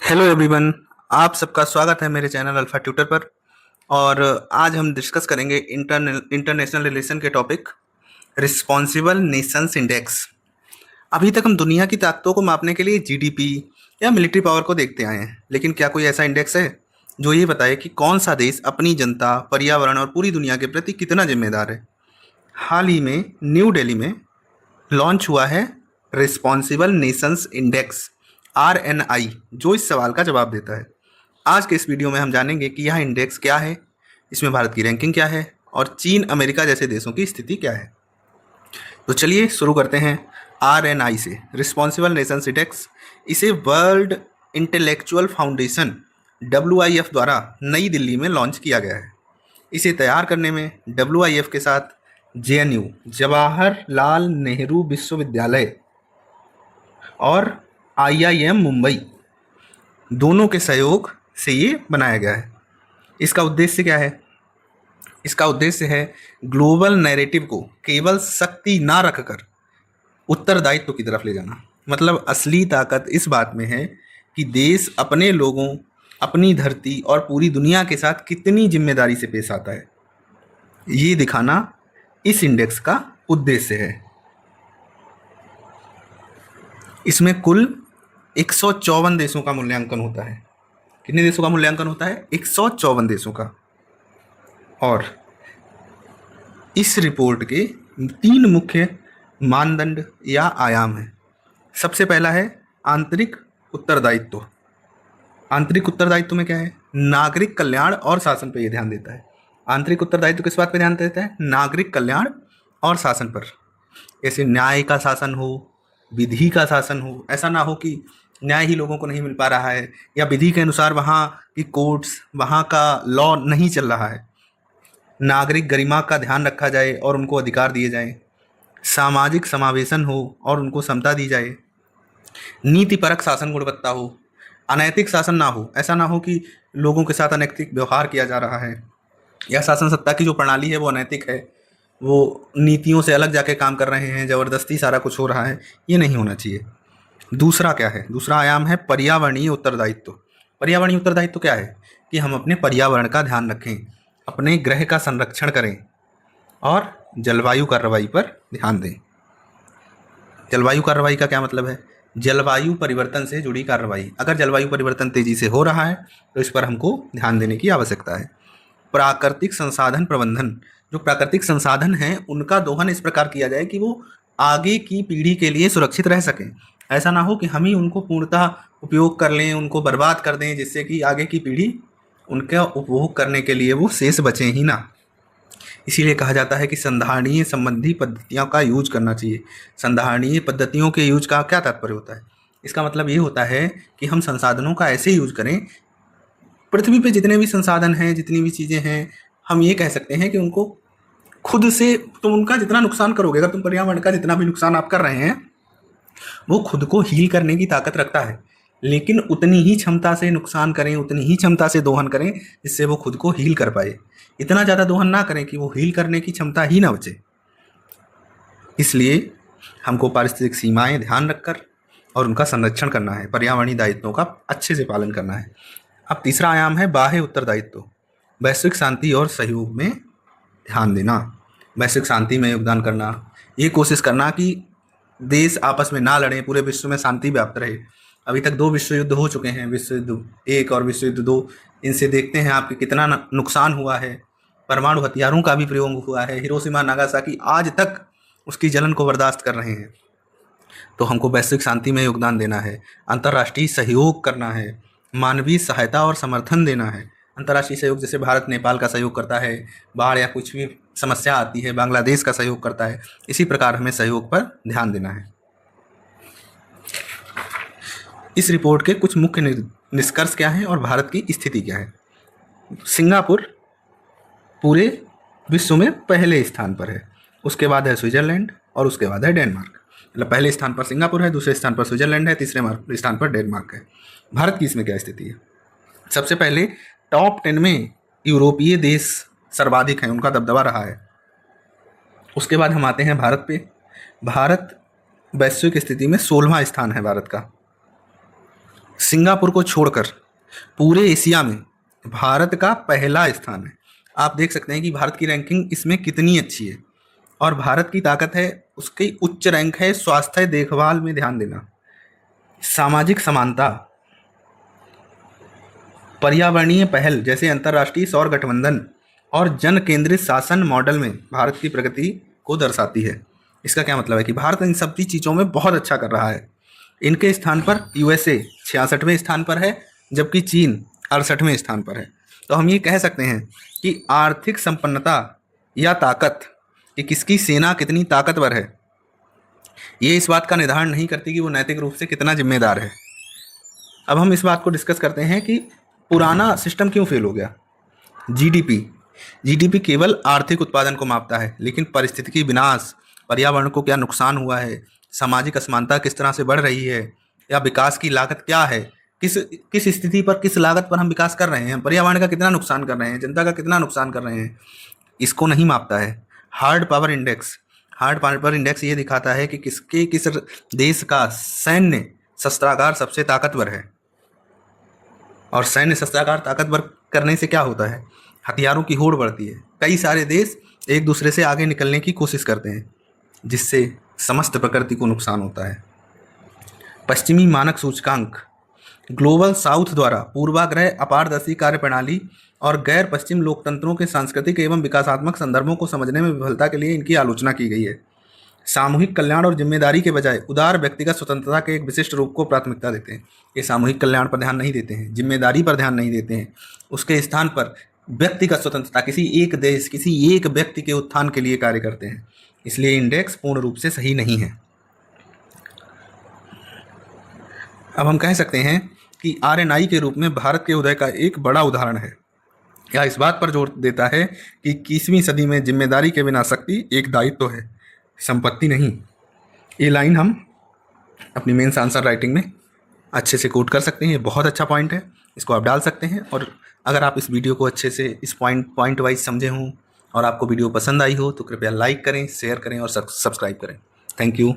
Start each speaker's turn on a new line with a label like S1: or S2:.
S1: Hello everyone. आप सबका स्वागत है मेरे चैनल अल्फा ट्यूटर पर। और आज हम डिस्कस करेंगे इंटरनेशनल रिलेशन के टॉपिक रिस्पॉन्सिबल नेशंस इंडेक्स। अभी तक हम दुनिया की ताकतों को मापने के लिए जीडीपी या मिलिट्री पावर को देखते आए हैं, लेकिन क्या कोई ऐसा इंडेक्स है जो ये बताए कि कौन सा देश अपनी जनता, पर्यावरण और पूरी दुनिया के प्रति कितना जिम्मेदार है? हाल ही में न्यू दिल्ली में लॉन्च हुआ है रिस्पॉन्सिबल नेशंस इंडेक्स RNI, जो इस सवाल का जवाब देता है। आज के इस वीडियो में हम जानेंगे कि यह इंडेक्स क्या है, इसमें भारत की रैंकिंग क्या है और चीन, अमेरिका जैसे देशों की स्थिति क्या है। तो चलिए शुरू करते हैं RNI से। रिस्पॉन्सिबल नेशंस इंडेक्स, इसे वर्ल्ड इंटेलेक्चुअल फाउंडेशन WIF द्वारा नई दिल्ली में लॉन्च किया गया है। इसे तैयार करने में WIF के साथ JNU, जवाहरलाल नेहरू विश्वविद्यालय और IIM मुंबई दोनों के सहयोग से ये बनाया गया है। इसका उद्देश्य क्या है? इसका उद्देश्य है ग्लोबल नैरेटिव को केवल शक्ति ना रखकर उत्तरदायित्व की तरफ ले जाना। मतलब असली ताकत इस बात में है कि देश अपने लोगों, अपनी धरती और पूरी दुनिया के साथ कितनी जिम्मेदारी से पेश आता है, ये दिखाना इस इंडेक्स का उद्देश्य है। इसमें कुल 154 देशों का मूल्यांकन होता है। कितने देशों का मूल्यांकन होता है? 154 देशों का। और इस रिपोर्ट के 3 मुख्य मानदंड या आयाम हैं। सबसे पहला है आंतरिक उत्तरदायित्व। आंतरिक उत्तरदायित्व में क्या है? नागरिक कल्याण और शासन पर यह ध्यान देता है। आंतरिक उत्तरदायित्व किस बात पर ध्यान देता है? नागरिक कल्याण और शासन पर। जैसे न्याय का शासन हो, विधि का शासन हो। ऐसा ना हो कि न्याय ही लोगों को नहीं मिल पा रहा है या विधि के अनुसार वहाँ की कोर्ट्स, वहाँ का लॉ नहीं चल रहा है। नागरिक गरिमा का ध्यान रखा जाए और उनको अधिकार दिए जाएं। सामाजिक समावेशन हो और उनको समता दी जाए। नीतिपरक शासन गुणवत्ता हो, अनैतिक शासन ना हो। ऐसा ना हो कि लोगों के साथ अनैतिक व्यवहार किया जा रहा है या शासन सत्ता की जो प्रणाली है वो अनैतिक है, वो नीतियों से अलग जाके काम कर रहे हैं, ज़बरदस्ती सारा कुछ हो रहा है। ये नहीं होना चाहिए। दूसरा क्या है? दूसरा आयाम है पर्यावरणीय उत्तरदायित्व। पर्यावरणीय उत्तरदायित्व क्या है? कि हम अपने पर्यावरण का ध्यान रखें, अपने ग्रह का संरक्षण करें और जलवायु कार्रवाई पर ध्यान दें। जलवायु कार्रवाई का क्या मतलब है? जलवायु परिवर्तन से जुड़ी कार्रवाई। अगर जलवायु परिवर्तन तेजी से हो रहा है तो इस पर हमको ध्यान देने की आवश्यकता है। प्राकृतिक संसाधन प्रबंधन, जो प्राकृतिक संसाधन हैं उनका दोहन इस प्रकार किया जाए कि वो आगे की पीढ़ी के लिए सुरक्षित रह सकें। ऐसा ना हो कि हम ही उनको पूर्णतः उपयोग कर लें, उनको बर्बाद कर दें, जिससे कि आगे की पीढ़ी उनका उपभोग करने के लिए वो शेष बचें ही ना। इसीलिए कहा जाता है कि संधारणीय संबंधी पद्धतियों का यूज करना चाहिए। संधारणीय पद्धतियों के यूज का क्या तात्पर्य होता है? इसका मतलब ये होता है कि हम संसाधनों का ऐसे यूज करें, पृथ्वी पे जितने भी संसाधन हैं, जितनी भी चीज़ें हैं, हम ये कह सकते हैं कि उनको खुद से तुम उनका जितना नुकसान करोगे, अगर तुम पर्यावरण का जितना भी नुकसान आप कर रहे हैं, वो खुद को हील करने की ताकत रखता है, लेकिन उतनी ही क्षमता से नुकसान करें, उतनी ही क्षमता से दोहन करें जिससे वो खुद को हील कर पाए। इतना ज़्यादा दोहन ना करें कि वो हील करने की क्षमता ही ना बचे। इसलिए हमको पारिस्थितिक सीमाएं ध्यान रखकर और उनका संरक्षण करना है, पर्यावरणीय दायित्वों का अच्छे से पालन करना है। अब तीसरा आयाम है बाह्य उत्तरदायित्व। वैश्विक शांति और सहयोग में ध्यान देना। वैश्विक शांति में योगदान करना, ये कोशिश करना कि देश आपस में ना लड़ें, पूरे विश्व में शांति व्याप्त रहे। अभी तक 2 विश्व युद्ध हो चुके हैं, विश्व युद्ध 1 और विश्व युद्ध 2। इनसे देखते हैं आपके कितना नुकसान हुआ है। परमाणु हथियारों का भी प्रयोग हुआ है। हिरोशिमा नागासाकी आज तक उसकी जलन को बर्दाश्त कर रहे हैं। तो हमको वैश्विक शांति में योगदान देना है, अंतर्राष्ट्रीय सहयोग करना है, मानवीय सहायता और समर्थन देना है। अंतर्राष्ट्रीय सहयोग जैसे भारत नेपाल का सहयोग करता है, बाढ़ या कुछ भी समस्या आती है बांग्लादेश का सहयोग करता है, इसी प्रकार हमें सहयोग पर ध्यान देना है। इस रिपोर्ट के कुछ मुख्य निष्कर्ष क्या हैं और भारत की स्थिति क्या है? सिंगापुर पूरे विश्व में पहले स्थान पर है, उसके बाद है स्विट्जरलैंड और उसके बाद है डेनमार्क। मतलब पहले स्थान पर सिंगापुर है, दूसरे स्थान पर स्विट्जरलैंड है, तीसरे स्थान पर डेनमार्क है। भारत की इसमें क्या स्थिति है? सबसे पहले टॉप 10 में यूरोपीय देश सर्वाधिक हैं, उनका दबदबा रहा है। उसके बाद हम आते हैं भारत पे। भारत वैश्विक स्थिति में 16वां स्थान है भारत का। सिंगापुर को छोड़कर पूरे एशिया में भारत का पहला स्थान है। आप देख सकते हैं कि भारत की रैंकिंग इसमें कितनी अच्छी है। और भारत की ताकत है, उसकी उच्च रैंक है स्वास्थ्य देखभाल में ध्यान देना, सामाजिक समानता, पर्यावरणीय पहल जैसे अंतर्राष्ट्रीय सौर गठबंधन और जन केंद्रित शासन मॉडल में भारत की प्रगति को दर्शाती है। इसका क्या मतलब है कि भारत इन सभी चीज़ों में बहुत अच्छा कर रहा है। इनके स्थान पर यूएसए 66वें स्थान पर है, जबकि चीन 68वें स्थान पर है। तो हम ये कह सकते हैं कि आर्थिक संपन्नता या ताकत, कि किसकी सेना कितनी ताकतवर है, ये इस बात का निर्धारण नहीं करती कि वो नैतिक रूप से कितना जिम्मेदार है। अब हम इस बात को डिस्कस करते हैं कि पुराना सिस्टम क्यों फेल हो गया। जीडीपी केवल आर्थिक उत्पादन को मापता है, लेकिन पारिस्थितिकी विनाश, पर्यावरण को क्या नुकसान हुआ है, सामाजिक असमानता किस तरह से बढ़ रही है, या विकास की लागत क्या है, किस स्थिति पर, किस लागत पर हम विकास कर रहे हैं, पर्यावरण का कितना नुकसान कर रहे हैं, जनता का कितना नुकसान कर रहे हैं, इसको नहीं मापता है। हार्ड पावर इंडेक्स ये दिखाता है कि किस देश का सैन्य शस्त्रागार सबसे ताकतवर है। और सैन्य शस्त्रागार ताकतवर करने से क्या होता है, हथियारों की होड़ बढ़ती है। कई सारे देश एक दूसरे से आगे निकलने की कोशिश करते हैं, जिससे समस्त प्रकृति को नुकसान होता है। पश्चिमी मानक सूचकांक ग्लोबल साउथ द्वारा पूर्वाग्रह, अपारदर्शी कार्यप्रणाली और गैर पश्चिम लोकतंत्रों के सांस्कृतिक एवं विकासात्मक संदर्भों को समझने में विफलता के लिए इनकी आलोचना की गई है। सामूहिक कल्याण और जिम्मेदारी के बजाय उदार व्यक्तिगत स्वतंत्रता के एक विशिष्ट रूप को प्राथमिकता देते हैं। ये सामूहिक कल्याण पर ध्यान नहीं देते हैं, जिम्मेदारी पर ध्यान नहीं देते हैं, उसके स्थान पर व्यक्तिगत स्वतंत्रता, किसी एक देश, किसी एक व्यक्ति के उत्थान के लिए कार्य करते हैं। इसलिए इंडेक्स पूर्ण रूप से सही नहीं है। अब हम कह सकते हैं कि आरएनआई के रूप में भारत के उदय का एक बड़ा उदाहरण है। यह इस बात पर जोर देता है कि 21वीं सदी में जिम्मेदारी के बिना शक्ति एक दायित्व है, संपत्ति नहीं। ये लाइन हम अपनी मेंस आंसर राइटिंग में अच्छे से कोट कर सकते हैं। ये बहुत अच्छा पॉइंट है, इसको आप डाल सकते हैं। और अगर आप इस वीडियो को अच्छे से इस पॉइंट वाइज समझे हों और आपको वीडियो पसंद आई हो तो कृपया लाइक करें, शेयर करें और सब्सक्राइब करें। Thank you.